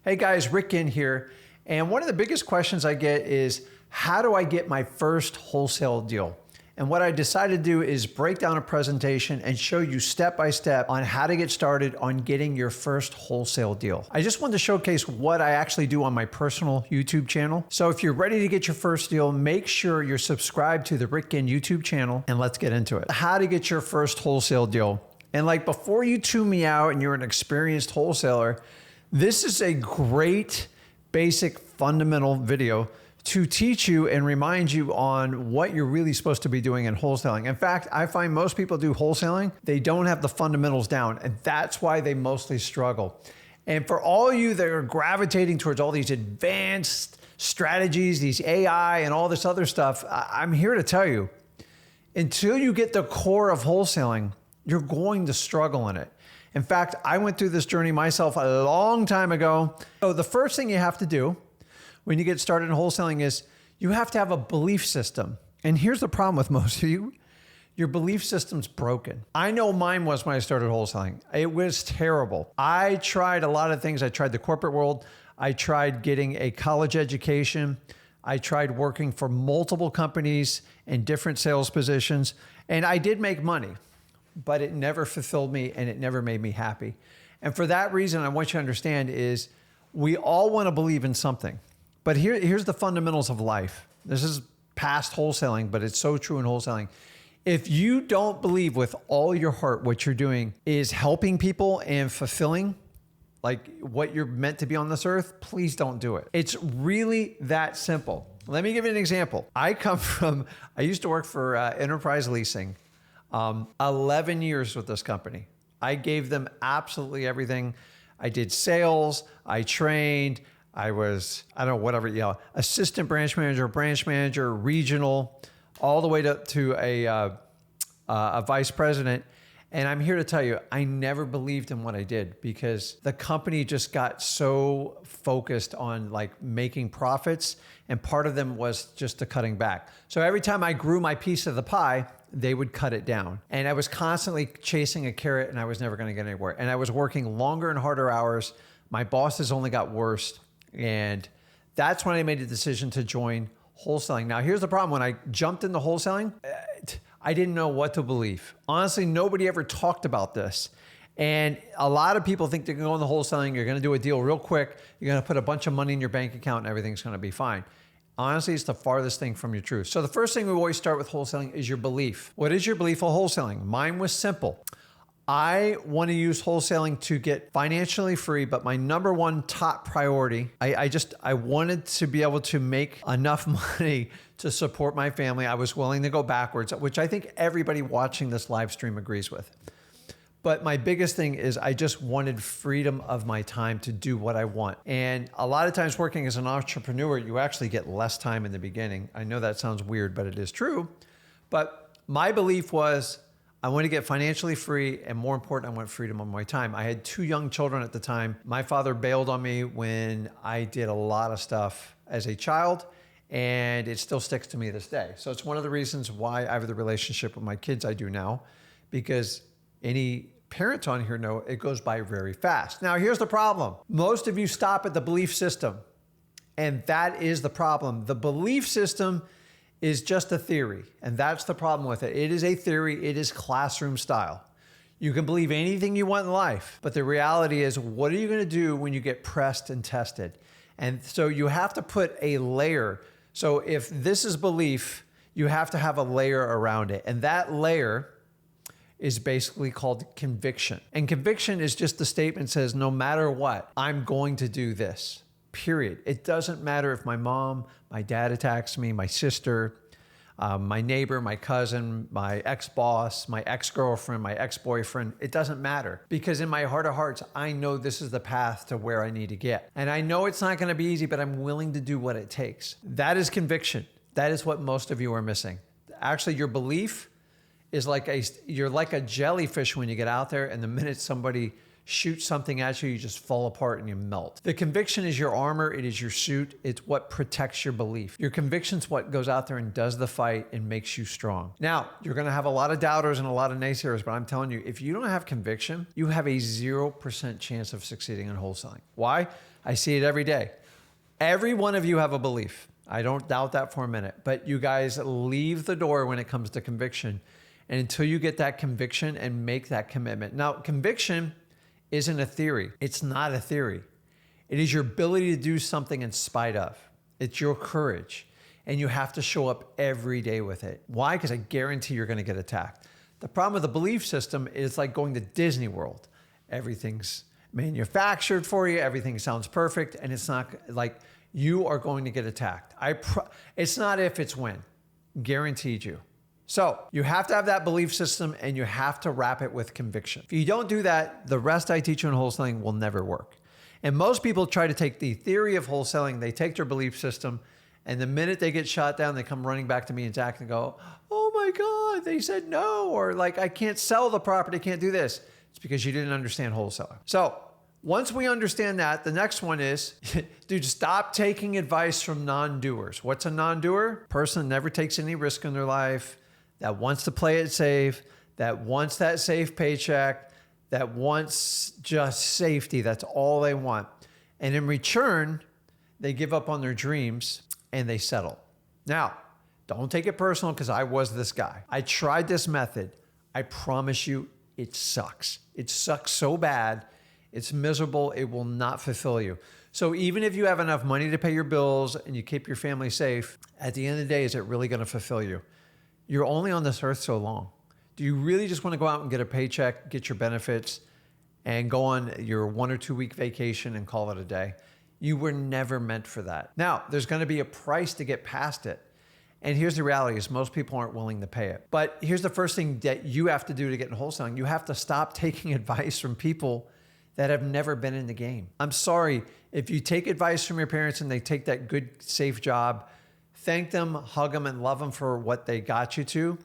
Hey guys, Rick Ginn here. And one of the biggest questions I get is, how do I get my first wholesale deal? And what I decided to do is break down a presentation and show you step by step on how to get started on getting your first wholesale deal. I just wanted to showcase what I actually do on my personal YouTube channel. So if you're ready to get your first deal, make sure you're subscribed to the Rick Ginn YouTube channel and let's get into it. How to get your first wholesale deal. And like before you tune me out and you're an experienced wholesaler, this is a great basic fundamental video to teach you and remind you on what you're really supposed to be doing in wholesaling. In fact, I find most people do wholesaling, they don't have the fundamentals down, and that's why they mostly struggle. And for all you that are gravitating towards all these advanced strategies, these AI and all this other stuff, I'm here to tell you, until you get the core of wholesaling, you're going to struggle in it. In fact, I went through this journey myself a long time ago. So the first thing you have to do when you get started in wholesaling is you have to have a belief system. And here's the problem with most of you. Your belief system's broken. I know mine was when I started wholesaling. It was terrible. I tried a lot of things. I tried the corporate world. I tried getting a college education. I tried working for multiple companies in different sales positions. And I did make money, but it never fulfilled me and it never made me happy. And for that reason, I want you to understand is we all want to believe in something. But here's the fundamentals of life. This is past wholesaling, but it's so true in wholesaling. If you don't believe with all your heart what you're doing is helping people and fulfilling like what you're meant to be on this earth, please don't do it. It's really that simple. Let me give you an example. I used to work for Enterprise Leasing, 11 years with this company. I gave them absolutely everything. I did sales, I trained, I was, assistant branch manager, regional, all the way to a vice president. And I'm here to tell you, I never believed in what I did because the company just got so focused on like making profits. And part of them was just the cutting back. So every time I grew my piece of the pie, they would cut it down. And I was constantly chasing a carrot and I was never going to get anywhere. And I was working longer and harder hours. My bosses only got worse. And that's when I made the decision to join wholesaling. Now, here's the problem. When I jumped into wholesaling, I didn't know what to believe. Honestly, nobody ever talked about this. And a lot of people think they're going to go into wholesaling, you're going to do a deal real quick, you're going to put a bunch of money in your bank account and everything's going to be fine. Honestly, it's the farthest thing from your truth. So the first thing we always start with wholesaling is your belief. What is your belief of wholesaling? Mine was simple. I want to use wholesaling to get financially free, but my number one top priority, I wanted to be able to make enough money to support my family. I was willing to go backwards, which I think everybody watching this live stream agrees with. But my biggest thing is I just wanted freedom of my time to do what I want. And a lot of times working as an entrepreneur, you actually get less time in the beginning. I know that sounds weird, but it is true. But my belief was I want to get financially free, and more important, I want freedom of my time. I had 2 young children at the time. My father bailed on me when I did a lot of stuff as a child, and it still sticks to me this day. So it's one of the reasons why I have the relationship with my kids I do now, because any parents on here know it goes by very fast. Now, here's the problem. Most of you stop at the belief system, and that is the problem. The belief system is just a theory, and that's the problem with it. It is a theory. It is classroom style. You can believe anything you want in life, but the reality is, what are you going to do when you get pressed and tested? And so you have to put a layer. So if this is belief, you have to have a layer around it, and that layer is basically called conviction. And conviction is just the statement that says, no matter what, I'm going to do this. Period. It doesn't matter if my mom, my dad attacks me, my sister, my neighbor, my cousin, my ex-boss, my ex-girlfriend, my ex-boyfriend. It doesn't matter, because in my heart of hearts, I know this is the path to where I need to get. And I know it's not going to be easy, but I'm willing to do what it takes. That is conviction. That is what most of you are missing. Actually, your belief is you're like a jellyfish when you get out there, and the minute somebody shoot something at you, you just fall apart and you melt. The conviction is your armor. It is your suit. It's what protects your belief. Your conviction's what goes out there and does the fight and makes you strong. Now, you're going to have a lot of doubters and a lot of naysayers, but I'm telling you, if you don't have conviction, you have a 0% chance of succeeding in wholesaling. Why? I see it every day. Every one of you have a belief. I don't doubt that for a minute, but you guys leave the door when it comes to conviction. And until you get that conviction and make that commitment. Now, conviction isn't a theory. It's not a theory. It is your ability to do something in spite of. It's your courage. And you have to show up every day with it. Why? Because I guarantee you're going to get attacked. The problem with the belief system is like going to Disney World. Everything's manufactured for you. Everything sounds perfect. And it's not like you are going to get attacked. It's not if, it's when. Guaranteed you. So you have to have that belief system and you have to wrap it with conviction. If you don't do that, the rest I teach you in wholesaling will never work. And most people try to take the theory of wholesaling, they take their belief system, and the minute they get shot down, they come running back to me and Zach and go, oh my God, they said no, or like, I can't sell the property, can't do this. It's because you didn't understand wholesaler. So once we understand that, the next one is, dude, stop taking advice from non-doers. What's a non-doer? Person that never takes any risk in their life, that wants to play it safe, that wants that safe paycheck, that wants just safety. That's all they want. And in return, they give up on their dreams and they settle. Now, don't take it personal because I was this guy. I tried this method. I promise you, it sucks. It sucks so bad. It's miserable. It will not fulfill you. So even if you have enough money to pay your bills and you keep your family safe, at the end of the day, is it really going to fulfill you? You're only on this earth so long. Do you really just want to go out and get a paycheck, get your benefits, and go on your 1 or 2 week vacation and call it a day? You were never meant for that. Now, there's going to be a price to get past it. And here's the reality is most people aren't willing to pay it. But here's the first thing that you have to do to get in wholesaling. You have to stop taking advice from people that have never been in the game. I'm sorry, if you take advice from your parents and they take that good, safe job, thank them, hug them, and love them for what they got you to.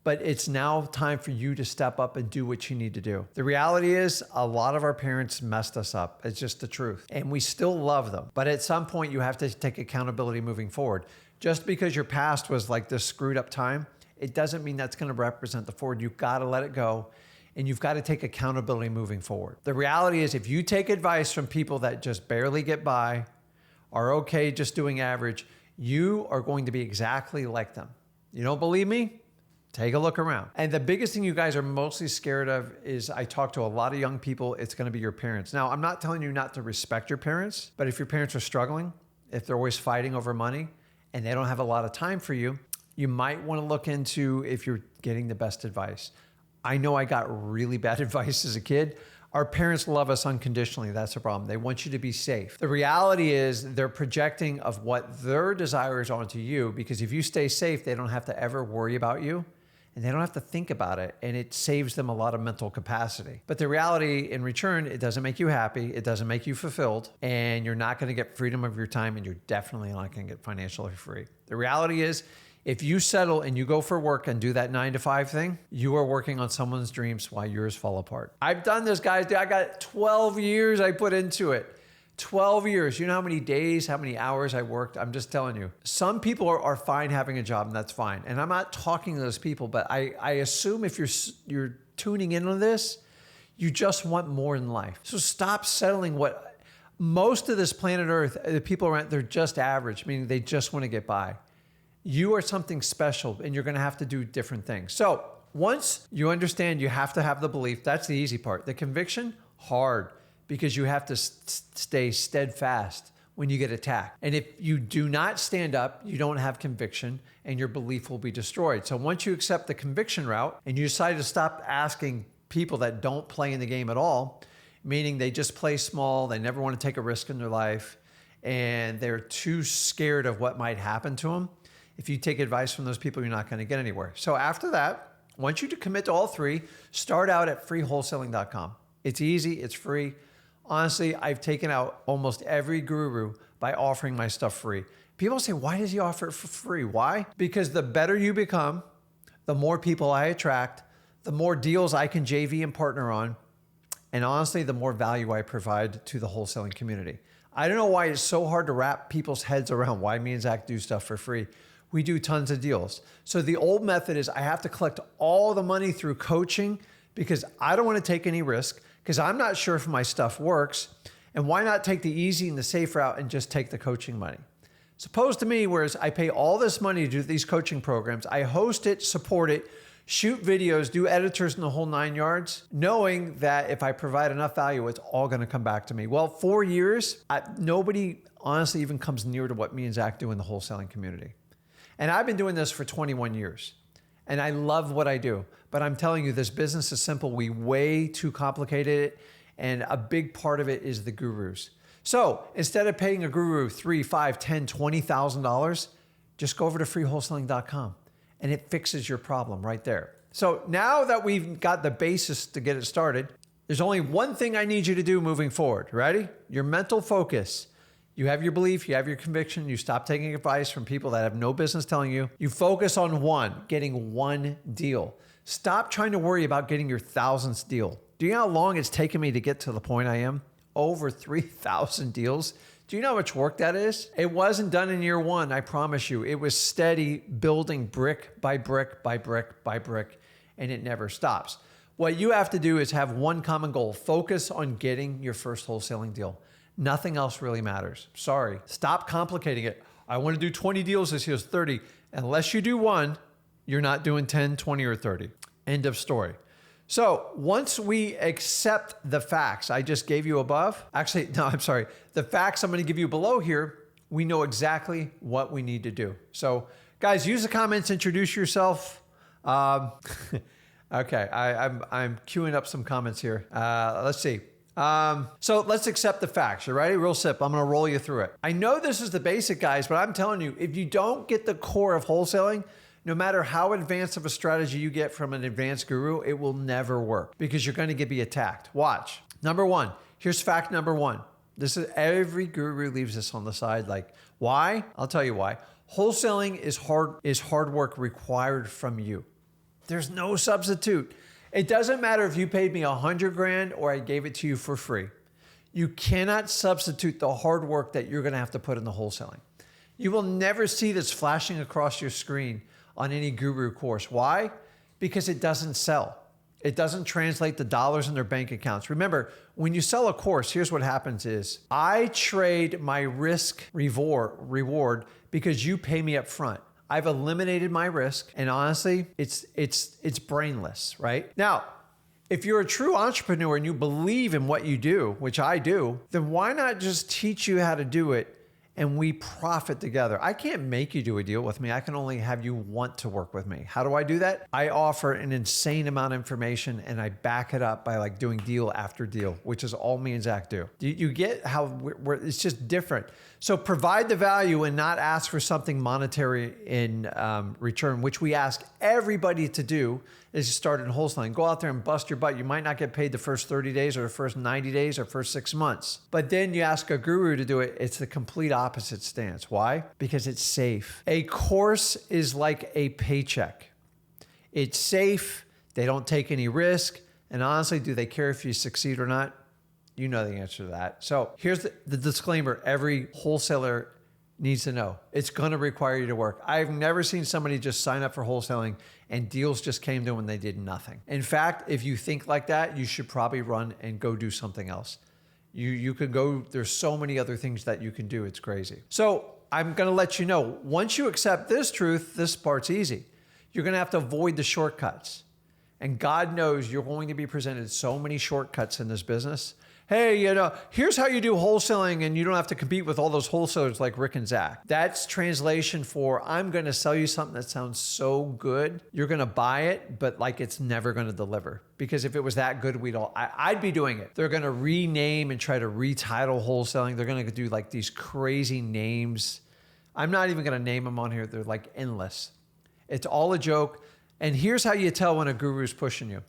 But it's now time for you to step up and do what you need to do. The reality is a lot of our parents messed us up. It's just the truth. And we still love them. But at some point you have to take accountability moving forward. Just because your past was like this screwed up time, it doesn't mean that's going to represent the forward. You've got to let it go. And you've got to take accountability moving forward. The reality is if you take advice from people that just barely get by, are okay just doing average, you are going to be exactly like them. You don't believe me? Take a look around. And the biggest thing you guys are mostly scared of is I talk to a lot of young people, it's going to be your parents. Now, I'm not telling you not to respect your parents, but if your parents are struggling, if they're always fighting over money and they don't have a lot of time for you, you might want to look into if you're getting the best advice. I know I got really bad advice as a kid. Our parents love us unconditionally. That's the problem. They want you to be safe. The reality is they're projecting of what their desires onto you because if you stay safe, they don't have to ever worry about you and they don't have to think about it. And it saves them a lot of mental capacity. But the reality in return, it doesn't make you happy. It doesn't make you fulfilled and you're not going to get freedom of your time and you're definitely not going to get financially free. The reality is if you settle and you go for work and do that 9 to 5 thing, you are working on someone's dreams while yours fall apart. I've done this, guys. I got 12 years I put into it. 12 years. You know how many days, how many hours I worked? I'm just telling you. Some people are fine having a job and that's fine. And I'm not talking to those people, but I assume if you're tuning in on this, you just want more in life. So stop settling what most of this planet Earth, the people around, they're just average, meaning they just want to get by. You are something special and you're going to have to do different things. So once you understand you have to have the belief, that's the easy part. The conviction, hard, because you have to stay steadfast when you get attacked. And if you do not stand up, you don't have conviction and your belief will be destroyed. So once you accept the conviction route and you decide to stop asking people that don't play in the game at all, meaning they just play small, they never want to take a risk in their life, and they're too scared of what might happen to them, if you take advice from those people, you're not going to get anywhere. So after that, once you commit to all three, start out at freewholesaling.com. It's easy. It's free. Honestly, I've taken out almost every guru by offering my stuff free. People say, why does he offer it for free? Why? Because the better you become, the more people I attract, the more deals I can JV and partner on, and honestly, the more value I provide to the wholesaling community. I don't know why it's so hard to wrap people's heads around why me and Zach do stuff for free. We do tons of deals. So the old method is I have to collect all the money through coaching because I don't want to take any risk because I'm not sure if my stuff works. And why not take the easy and the safe route and just take the coaching money? Suppose to me, whereas I pay all this money to do these coaching programs, I host it, support it, shoot videos, do editors in the whole 9 yards, knowing that if I provide enough value, it's all going to come back to me. Well, 4 years, nobody honestly even comes near to what me and Zach do in the wholesaling community. And I've been doing this for 21 years. And I love what I do. But I'm telling you, this business is simple. We way too complicated it. And a big part of it is the gurus. So instead of paying a guru $3,000, $5,000, $10,000, $20,000, just go over to freewholesaling.com and it fixes your problem right there. So now that we've got the basis to get it started, there's only one thing I need you to do moving forward. Ready? Your mental focus. You have your belief, you have your conviction, you stop taking advice from people that have no business telling you. You focus on getting one deal. Stop trying to worry about getting your 1,000th deal. Do you know how long it's taken me to get to the point I am? Over 3,000 deals. Do you know how much work that is? It wasn't done in year one, I promise you. It was steady building brick by brick by brick by brick, and it never stops. What you have to do is have one common goal. Focus on getting your first wholesaling deal. Nothing else really matters. Sorry. Stop complicating it. I want to do 20 deals this year, 30. Unless you do one, you're not doing 10, 20, or 30. End of story. So once we accept the facts I just gave you above, actually, no, I'm sorry. The facts I'm going to give you below here, we know exactly what we need to do. So guys, use the comments, introduce yourself. Okay, I'm queuing up some comments here. Let's see. So let's accept the facts. You ready? Real simple. I'm going to roll you through it. I know this is the basic, guys, but I'm telling you, if you don't get the core of wholesaling, no matter how advanced of a strategy you get from an advanced guru, it will never work because you're going to be attacked. Watch. Number one. Here's fact number one. This is every guru leaves this on the side. Like, why? I'll tell you why. Wholesaling is hard work required from you. There's no substitute. It doesn't matter if you paid me $100,000 or I gave it to you for free. You cannot substitute the hard work that you're going to have to put in the wholesaling. You will never see this flashing across your screen on any guru course. Why? Because it doesn't sell. It doesn't translate the dollars in their bank accounts. Remember, when you sell a course, here's what happens is I trade my risk reward because you pay me up front. I've eliminated my risk, and honestly, it's brainless, right? Now, if you're a true entrepreneur and you believe in what you do, which I do, then why not just teach you how to do it and we profit together? I can't make you do a deal with me. I can only have you want to work with me. How do I do that? I offer an insane amount of information and I back it up by like doing deal after deal, which is all me and Zach do. You get how it's just different. So provide the value and not ask for something monetary in return, which we ask everybody to do as you start in wholesaling. Go out there and bust your butt. You might not get paid the first 30 days or the first 90 days or first 6 months. But then you ask a guru to do it. It's the complete opposite stance. Why? Because it's safe. A course is like a paycheck. It's safe. They don't take any risk. And honestly, do they care if you succeed or not? You know the answer to that. So here's the disclaimer every wholesaler needs to know. It's going to require you to work. I've never seen somebody just sign up for wholesaling and deals just came to them and they did nothing. In fact, if you think like that, you should probably run and go do something else. You could go, there's so many other things that you can do. It's crazy. So I'm going to let you know, once you accept this truth, this part's easy. You're going to have to avoid the shortcuts. And God knows you're going to be presented so many shortcuts in this business. Hey, here's how you do wholesaling and you don't have to compete with all those wholesalers like Rick and Zach. That's translation for I'm going to sell you something that sounds so good. You're going to buy it, but like it's never going to deliver. Because if it was that good, I'd be doing it. They're going to rename and try to retitle wholesaling. They're going to do like these crazy names. I'm not even going to name them on here. They're like endless. It's all a joke. And here's how you tell when a guru's pushing you.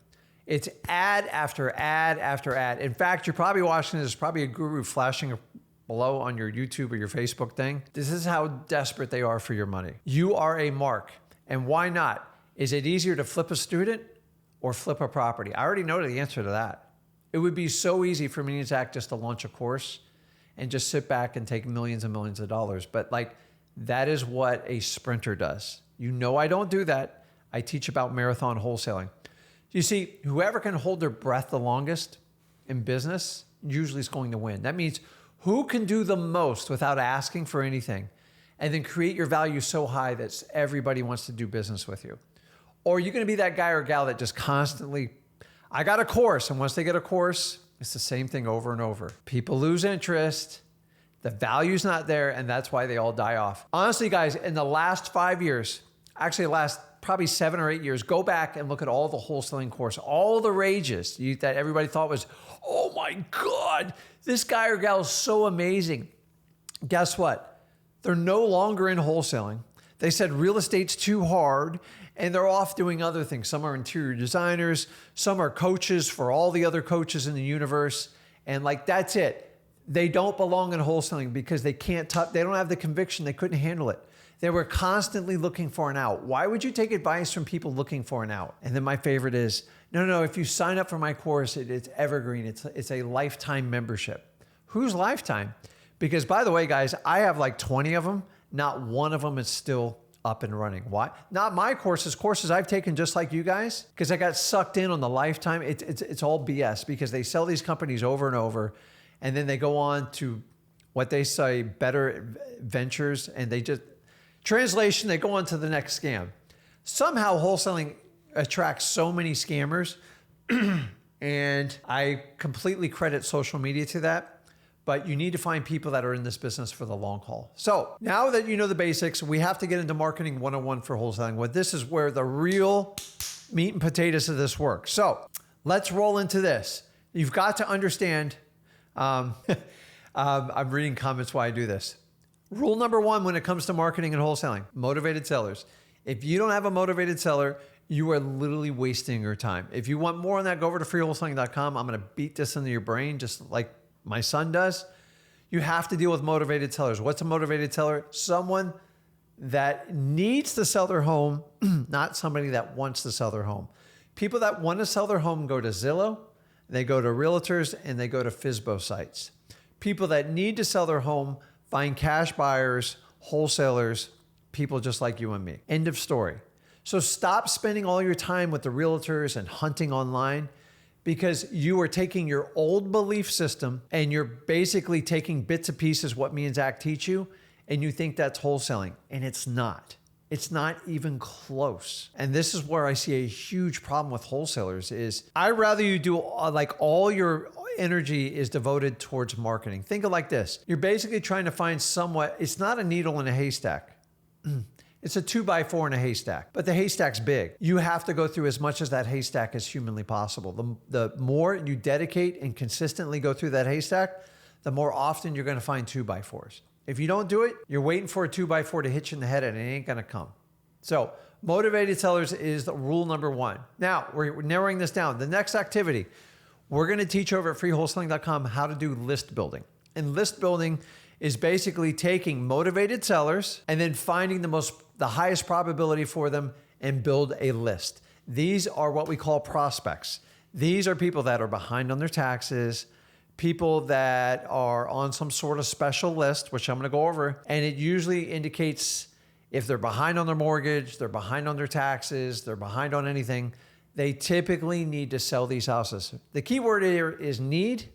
It's ad after ad after ad. In fact, you're probably watching this, probably a guru flashing below on your YouTube or your Facebook thing. This is how desperate they are for your money. You are a mark. And why not? Is it easier to flip a student or flip a property? I already know the answer to that. It would be so easy for me and Zach just to launch a course and just sit back and take millions and millions of dollars. But like, that is what a sprinter does. You know I don't do that. I teach about marathon wholesaling. You see, whoever can hold their breath the longest in business, usually is going to win. That means who can do the most without asking for anything, and then create your value so high that everybody wants to do business with you. Or you're going to be that guy or gal that just constantly, I got a course. And once they get a course, it's the same thing over and over. People lose interest. The value's not there. And that's why they all die off. Honestly, guys, in the last 5 years, actually the last probably 7 or 8 years, go back and look at all the wholesaling course, all the rages that everybody thought was, oh my God, this guy or gal is so amazing. Guess what? They're no longer in wholesaling. They said real estate's too hard, and they're off doing other things. Some are interior designers, some are coaches for all the other coaches in the universe. And like, that's it. They don't belong in wholesaling because they can't, they don't have the conviction, they couldn't handle it. They were constantly looking for an out. Why would you take advice from people looking for an out? And then my favorite is, no, if you sign up for my course, it's evergreen. It's a lifetime membership. Who's lifetime? Because by the way, guys, I have like 20 of them. Not one of them is still up and running. Why? Not my courses I've taken just like you guys, because I got sucked in on the lifetime. It's all BS because they sell these companies over and over, and then they go on to what they say better ventures, and they just, translation, they go on to the next scam. Somehow wholesaling attracts so many scammers, and I completely credit social media to that. But you need to find people that are in this business for the long haul. So now that you know the basics, we have to get into marketing 101 for wholesaling. Well, this is where the real meat and potatoes of this work. So let's roll into this. You've got to understand, I'm reading comments while I do this. Rule number 1 when it comes to marketing and wholesaling, motivated sellers. If you don't have a motivated seller, you are literally wasting your time. If you want more on that, go over to freewholesaling.com. I'm going to beat this into your brain just like my son does. You have to deal with motivated sellers. What's a motivated seller? Someone that needs to sell their home, not somebody that wants to sell their home. People that want to sell their home go to Zillow, they go to realtors, and they go to FSBO sites. People that need to sell their home find cash buyers, wholesalers, people just like you and me. End of story. So stop spending all your time with the realtors and hunting online, because you are taking your old belief system and you're basically taking bits and pieces what me and Zach teach you, and you think that's wholesaling, and it's not. It's not even close. And this is where I see a huge problem with wholesalers is I'd rather you do like all your energy is devoted towards marketing. Think of it like this. You're basically trying to find it's not a needle in a haystack. It's a 2x4 in a haystack, but the haystack's big. You have to go through as much as that haystack as humanly possible. The more you dedicate and consistently go through that haystack, the more often you're going to find 2x4s. If you don't do it, you're waiting for a 2x4 to hit you in the head and it ain't going to come. So motivated sellers is the rule number 1. Now we're narrowing this down. The next activity, we're going to teach over at freewholesaling.com how to do list building. And list building is basically taking motivated sellers and then finding the highest probability for them and build a list. These are what we call prospects. These are people that are behind on their taxes, people that are on some sort of special list, which I'm going to go over. And it usually indicates if they're behind on their mortgage, they're behind on their taxes, they're behind on anything, they typically need to sell these houses. The key word here is need,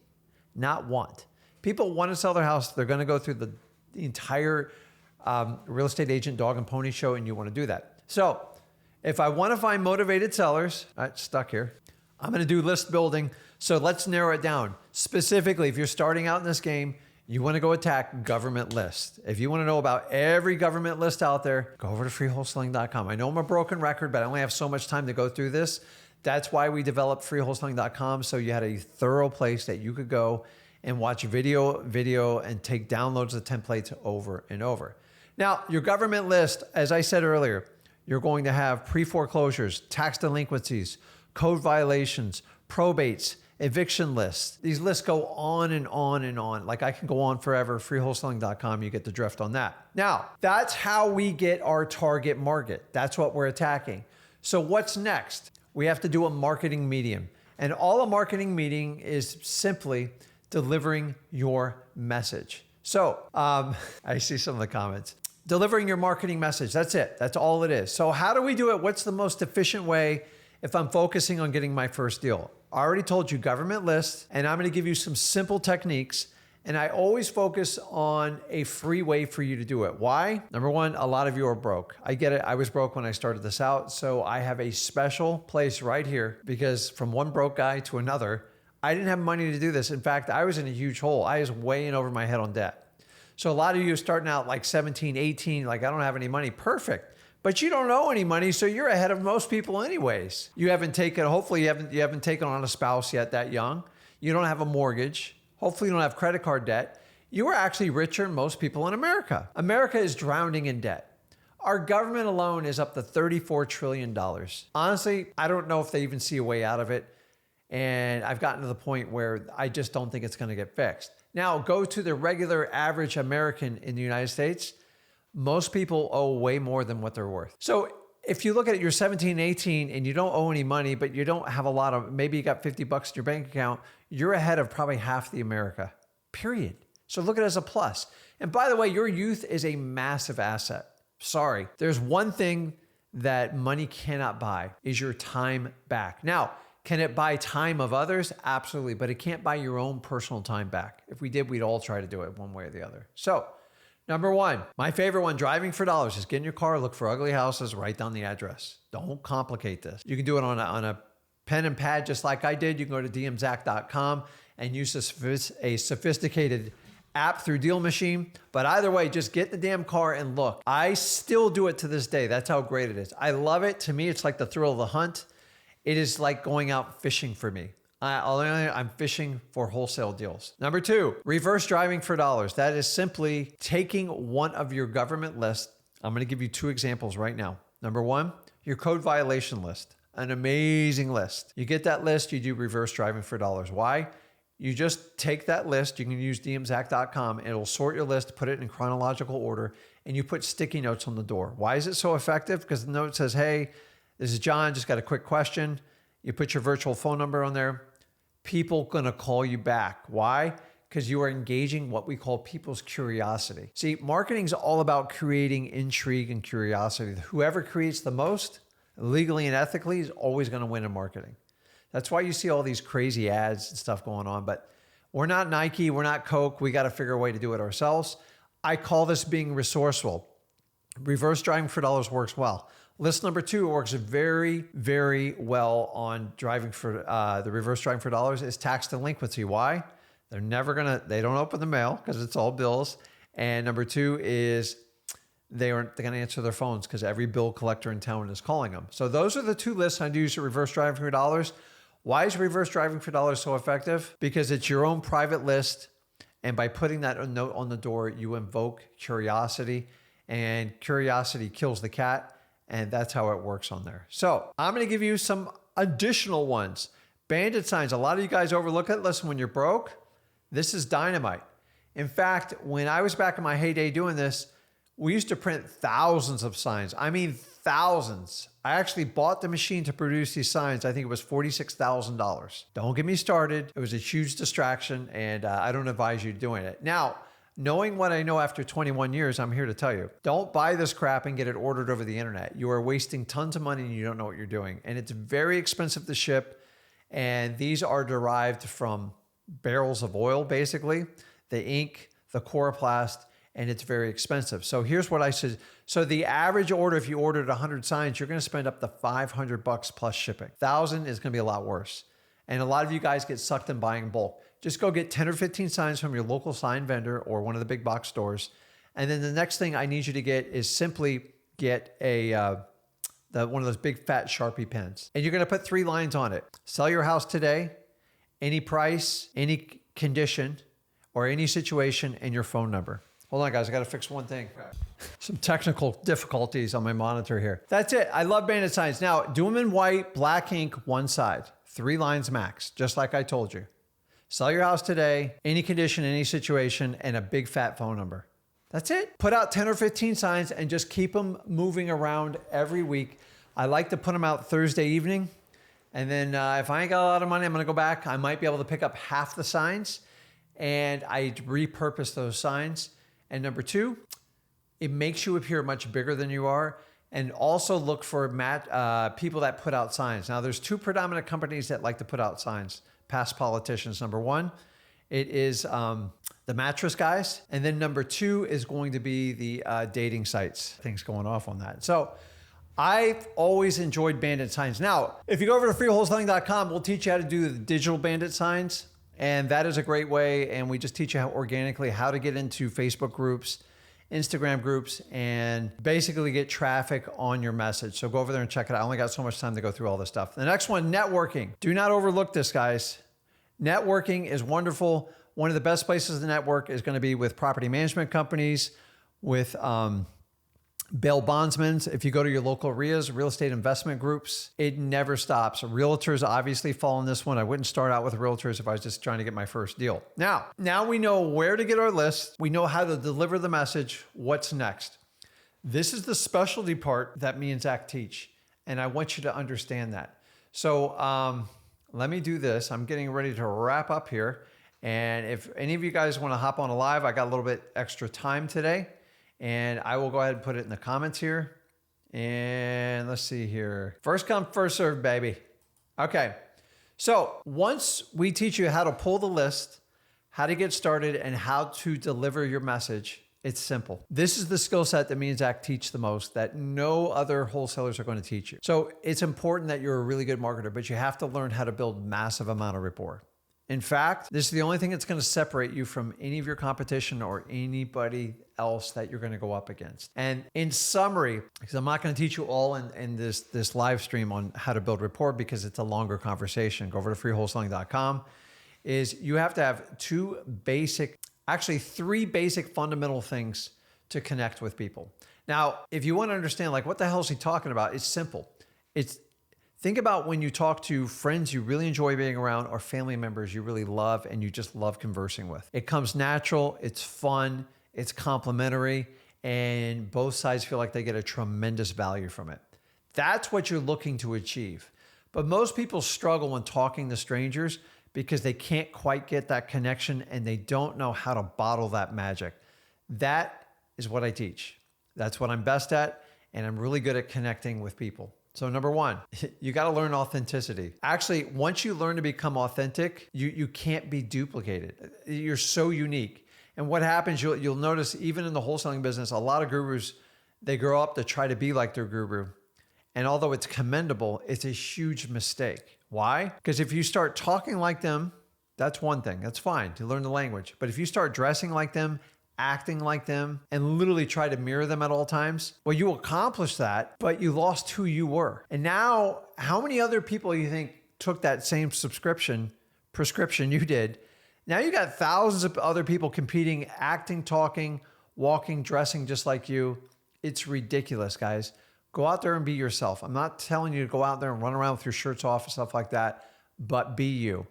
not want. People want to sell their house. They're going to go through the entire real estate agent dog and pony show, and you want to do that. So if I want to find motivated sellers, stuck here, I'm going to do list building. So let's narrow it down. Specifically, if you're starting out in this game, you want to go attack government lists. If you want to know about every government list out there, go over to freewholesaling.com. I know I'm a broken record, but I only have so much time to go through this. That's why we developed freewholesaling.com. So you had a thorough place that you could go and watch video, and take downloads of templates over and over. Now, your government list, as I said earlier, you're going to have pre-foreclosures, tax delinquencies, code violations, probates, eviction lists. These lists go on and on and on. Like I can go on forever. Freewholesaling.com, you get the drift on that. Now, that's how we get our target market. That's what we're attacking. So what's next? We have to do a marketing medium. And all a marketing meeting is simply delivering your message. So I see some of the comments. Delivering your marketing message. That's it. That's all it is. So how do we do it? What's the most efficient way if I'm focusing on getting my first deal? I already told you government list, and I'm going to give you some simple techniques. And I always focus on a free way for you to do it. Why? Number one, a lot of you are broke. I get it. I was broke when I started this out. So I have a special place right here because from one broke guy to another, I didn't have money to do this. In fact, I was in a huge hole. I was way in over my head on debt. So a lot of you are starting out like 17, 18, like I don't have any money. Perfect. But you don't owe any money, so you're ahead of most people anyways. You haven't taken, hopefully you haven't taken on a spouse yet that young. You don't have a mortgage. Hopefully you don't have credit card debt. You are actually richer than most people in America. America is drowning in debt. Our government alone is up to $34 trillion. Honestly, I don't know if they even see a way out of it. And I've gotten to the point where I just don't think it's going to get fixed. Now, go to the regular average American in the United States. Most people owe way more than what they're worth. So if you look at it, you're 17, 18, and you don't owe any money, but you don't have a lot of, maybe you got $50 in your bank account, you're ahead of probably half the America, period. So look at it as a plus. And by the way, your youth is a massive asset. Sorry. There's one thing that money cannot buy is your time back. Now, can it buy time of others? Absolutely. But it can't buy your own personal time back. If we did, we'd all try to do it one way or the other. So number one, my favorite one, driving for dollars. Just get in your car, look for ugly houses, write down the address. Don't complicate this. You can do it on a pen and pad just like I did. You can go to dmzack.com and use a sophisticated app through Deal Machine. But either way, just get the damn car and look. I still do it to this day. That's how great it is. I love it. To me, it's like the thrill of the hunt. It is like going out fishing for me. I'm fishing for wholesale deals. Number two, reverse driving for dollars. That is simply taking one of your government lists. I'm going to give you two examples right now. Number one, your code violation list, an amazing list. You get that list, you do reverse driving for dollars. Why? You just take that list. You can use dmzack.com and it'll sort your list, put it in chronological order, and you put sticky notes on the door. Why is it so effective? Because the note says, hey, this is John, just got a quick question. You put your virtual phone number on there. People gonna call you back. Why? Because you are engaging what we call people's curiosity. See, marketing is all about creating intrigue and curiosity. Whoever creates the most, legally and ethically, is always gonna win in marketing. That's why you see all these crazy ads and stuff going on, but we're not Nike, we're not Coke, we gotta figure a way to do it ourselves. I call this being resourceful. Reverse driving for dollars works well. List number two works very, very well on driving for the reverse driving for dollars is tax delinquency. Why? They don't open the mail because it's all bills. And number two is they're going to answer their phones because every bill collector in town is calling them. So those are the two lists I use for reverse driving for dollars. Why is reverse driving for dollars so effective? Because it's your own private list. And by putting that note on the door, you invoke curiosity, and curiosity kills the cat. And that's how it works on there. So I'm going to give you some additional ones. Bandit signs. A lot of you guys overlook it. Listen, when you're broke, this is dynamite. In fact, when I was back in my heyday doing this, we used to print thousands of signs. I mean, thousands. I actually bought the machine to produce these signs. I think it was $46,000. Don't get me started. It was a huge distraction, and I don't advise you doing it. Now, knowing what I know after 21 years, I'm here to tell you, don't buy this crap and get it ordered over the internet. You are wasting tons of money and you don't know what you're doing. And it's very expensive to ship. And these are derived from barrels of oil, basically, the ink, the coroplast, and it's very expensive. So here's what I said. So the average order, if you ordered 100 signs, you're going to spend up to $500 plus shipping. 1,000 is going to be a lot worse. And a lot of you guys get sucked in buying bulk. Just go get 10 or 15 signs from your local sign vendor or one of the big box stores. And then the next thing I need you to get is simply get one of those big fat Sharpie pens. And you're going to put 3 lines on it. Sell your house today, any price, any condition, or any situation, and your phone number. Hold on, guys. I got to fix one thing. Okay. Some technical difficulties on my monitor here. That's it. I love bandit signs. Now, do them in white, black ink, one side. 3 lines max, just like I told you. Sell your house today, any condition, any situation, and a big fat phone number. That's it. Put out 10 or 15 signs and just keep them moving around every week. I like to put them out Thursday evening. And then if I ain't got a lot of money, I'm going to go back. I might be able to pick up half the signs and I repurpose those signs. And number 2, it makes you appear much bigger than you are. And also look for people that put out signs. Now, there's two predominant companies that like to put out signs. Past politicians, number one. It is the mattress guys. And then number two is going to be the dating sites. Things going off on that. So I've always enjoyed bandit signs. Now, if you go over to freewholesaling.com, we'll teach you how to do the digital bandit signs. And that is a great way. And we just teach you organically how to get into Facebook groups, Instagram groups, and basically get traffic on your message. So go over there and check it out. I only got so much time to go through all this stuff. The next one, networking. Do not overlook this, guys. Networking is wonderful. One of the best places to network is going to be with property management companies, with bail bondsmen. If you go to your local RIAs, real estate investment groups, it never stops. Realtors obviously fall in this one. I wouldn't start out with realtors if I was just trying to get my first deal. Now we know where to get our list. We know how to deliver the message. What's next? This is the specialty part that me and Zach teach. And I want you to understand that. So let me do this. I'm getting ready to wrap up here. And if any of you guys want to hop on a live, I got a little bit extra time today. And I will go ahead and put it in the comments here. And let's see here. First come, first serve, baby. Okay. So once we teach you how to pull the list, how to get started, and how to deliver your message, it's simple. This is the skill set that me and Zach teach the most, that no other wholesalers are going to teach you. So it's important that you're a really good marketer, but you have to learn how to build massive amount of rapport. In fact, this is the only thing that's going to separate you from any of your competition or anybody else that you're going to go up against. And in summary, because I'm not going to teach you all in this live stream on how to build rapport because it's a longer conversation. Go over to freewholesaling.com. Is you have to have three basic fundamental things to connect with people. Now, if you want to understand, like, what the hell is he talking about? It's simple. Think about when you talk to friends you really enjoy being around or family members you really love and you just love conversing with. It comes natural, it's fun, it's complimentary, and both sides feel like they get a tremendous value from it. That's what you're looking to achieve. But most people struggle when talking to strangers because they can't quite get that connection and they don't know how to bottle that magic. That is what I teach. That's what I'm best at, and I'm really good at connecting with people. So number one, you got to learn authenticity. Actually, once you learn to become authentic, you can't be duplicated. You're so unique. And what happens, you'll notice even in the wholesaling business, a lot of gurus, they grow up to try to be like their guru. And although it's commendable, it's a huge mistake. Why? Because if you start talking like them, that's one thing. That's fine to learn the language. But if you start dressing like them, acting like them, and literally try to mirror them at all times, well, you accomplish that, but you lost who you were. And now, how many other people you think took that same prescription you did? Now you got thousands of other people competing, acting, talking, walking, dressing just like you. It's ridiculous, guys. Go out there and be yourself. I'm not telling you to go out there and run around with your shirts off and stuff like that, but be you.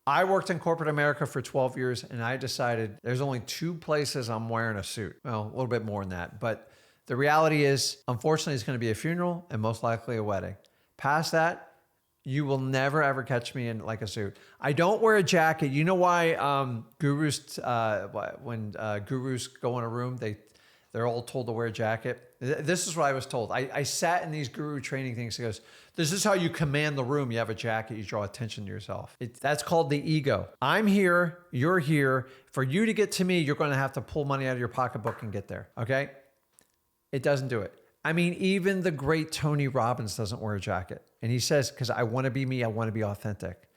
I worked in corporate America for 12 years and I decided there's only two places I'm wearing a suit. Well, a little bit more than that. But the reality is, unfortunately, it's going to be a funeral and most likely a wedding. Past that, you will never, ever catch me in like a suit. I don't wear a jacket. You know why gurus, when gurus go in a room, they're all told to wear a jacket? This is what I was told. I sat in these guru training things. He goes, this is how you command the room. You have a jacket, you draw attention to yourself. That's called the ego. I'm here, you're here. For you to get to me, you're going to have to pull money out of your pocketbook and get there, okay? It doesn't do it. I mean, even the great Tony Robbins doesn't wear a jacket. And he says, because I want to be me, I want to be authentic.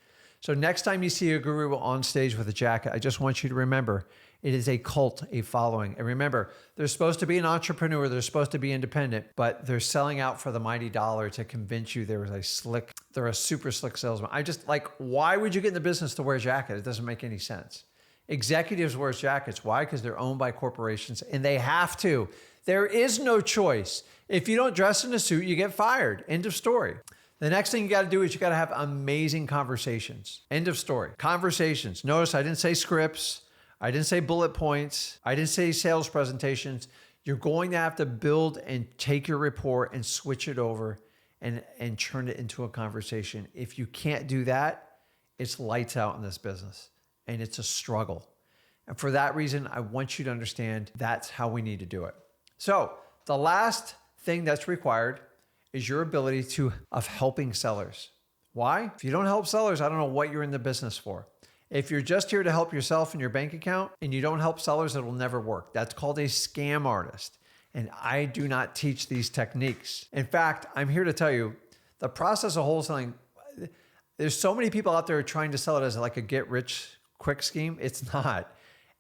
So next time you see a guru on stage with a jacket, I just want you to remember, it is a cult, a following. And remember, they're supposed to be an entrepreneur, they're supposed to be independent, but they're selling out for the mighty dollar to convince you they're a super slick salesman. Why would you get in the business to wear a jacket? It doesn't make any sense. Executives wear jackets. Why? Because they're owned by corporations and they have to. There is no choice. If you don't dress in a suit, you get fired. End of story. The next thing you got to do is you got to have amazing conversations. End of story. Conversations. Notice I didn't say scripts. I didn't say bullet points. I didn't say sales presentations. You're going to have to build and take your rapport and switch it over and turn it into a conversation. If you can't do that, it's lights out in this business and it's a struggle. And for that reason, I want you to understand that's how we need to do it. So the last thing that's required is your ability of helping sellers. Why? If you don't help sellers, I don't know what you're in the business for. If you're just here to help yourself and your bank account and you don't help sellers, it'll never work. That's called a scam artist. And I do not teach these techniques. In fact, I'm here to tell you the process of wholesaling, there's so many people out there trying to sell it as like a get rich quick scheme. It's not.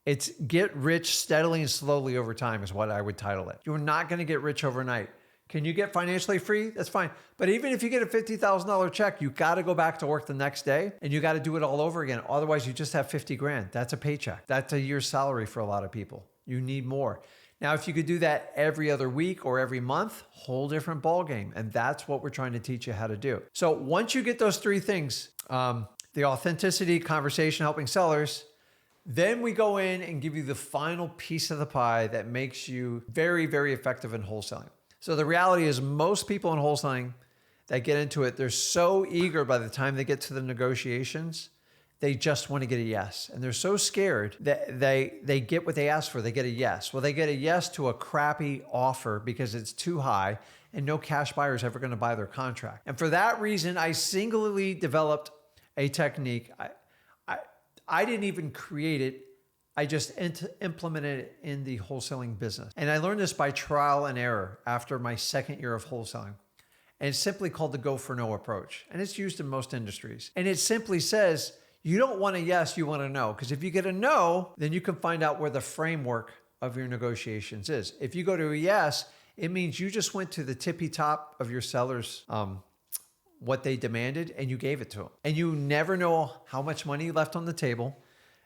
It's get rich steadily and slowly over time is what I would title it. You're not going to get rich overnight. Can you get financially free? That's fine. But even if you get a $50,000 check, you got to go back to work the next day and you got to do it all over again. Otherwise, you just have 50 grand. That's a paycheck. That's a year's salary for a lot of people. You need more. Now, if you could do that every other week or every month, whole different ballgame. And that's what we're trying to teach you how to do. So once you get those three things, the authenticity, conversation, helping sellers, then we go in and give you the final piece of the pie that makes you very, very effective in wholesaling. So the reality is most people in wholesaling that get into it, they're so eager by the time they get to the negotiations, they just want to get a yes. And they're so scared that they get what they ask for. They get a yes. Well, they get a yes to a crappy offer because it's too high and no cash buyer is ever going to buy their contract. And for that reason, I singularly developed a technique. I didn't even create it. I just implemented it in the wholesaling business. And I learned this by trial and error after my second year of wholesaling. And it's simply called the go for no approach. And it's used in most industries. And it simply says, you don't want a yes, you want a no. Because if you get a no, then you can find out where the framework of your negotiations is. If you go to a yes, it means you just went to the tippy top of your seller's what they demanded and you gave it to them. And you never know how much money you left on the table.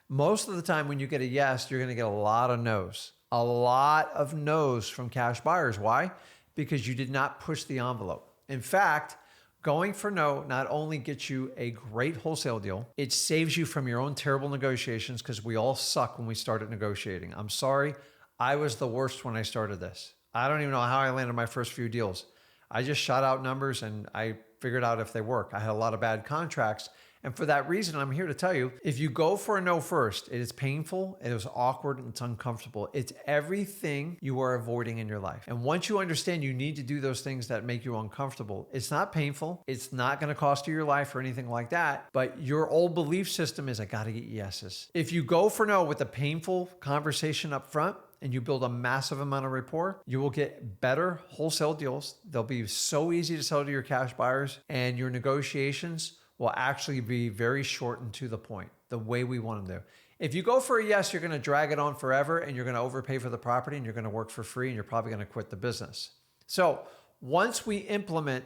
Most of the time when you get a yes, you're going to get a lot of no's. A lot of no's from cash buyers. Why? Because you did not push the envelope. In fact, going for no not only gets you a great wholesale deal, it saves you from your own terrible negotiations because we all suck when we started negotiating. I'm sorry, I was the worst when I started this. I don't even know how I landed my first few deals. I just shot out numbers and I figured out if they work. I had a lot of bad contracts. And for that reason, I'm here to tell you, if you go for a no first, it is painful, it is awkward, and it's uncomfortable. It's everything you are avoiding in your life. And once you understand you need to do those things that make you uncomfortable, it's not painful. It's not going to cost you your life or anything like that. But your old belief system is, I got to get yeses. If you go for no with a painful conversation up front, and you build a massive amount of rapport, you will get better wholesale deals. They'll be so easy to sell to your cash buyers, and your negotiations will actually be very short and to the point, the way we want them to. If you go for a yes, you're going to drag it on forever and you're going to overpay for the property and you're going to work for free and you're probably going to quit the business. So once we implement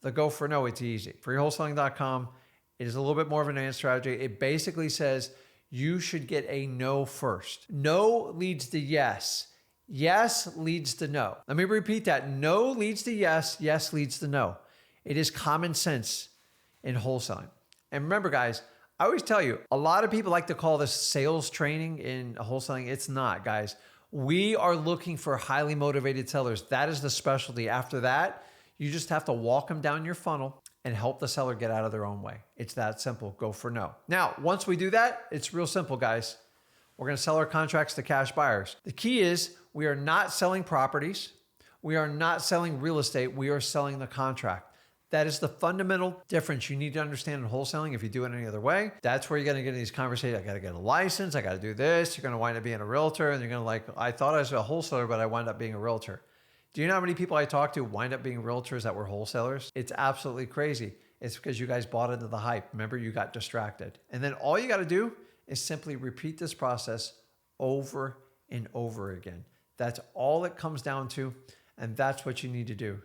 the go for no, it's easy. Freewholesaling.com, it is a little bit more of an advanced strategy. It basically says you should get a no first. No leads to yes. Yes leads to no. Let me repeat that. No leads to yes. Yes leads to no. It is common sense in wholesaling. And remember, guys, I always tell you, a lot of people like to call this sales training in wholesaling. It's not, guys. We are looking for highly motivated sellers. That is the specialty. After that, you just have to walk them down your funnel and help the seller get out of their own way. It's that simple. Go for no. Now, once we do that, it's real simple, guys. We're going to sell our contracts to cash buyers. The key is we are not selling properties. We are not selling real estate. We are selling the contract. That is the fundamental difference you need to understand in wholesaling. If you do it any other way, that's where you're going to get in these conversations. I got to get a license. I got to do this. You're going to wind up being a realtor. And you're going to like, I thought I was a wholesaler, but I wound up being a realtor. Do you know how many people I talk to wind up being realtors that were wholesalers? It's absolutely crazy. It's because you guys bought into the hype. Remember, you got distracted. And then all you got to do is simply repeat this process over and over again. That's all it comes down to. And that's what you need to do.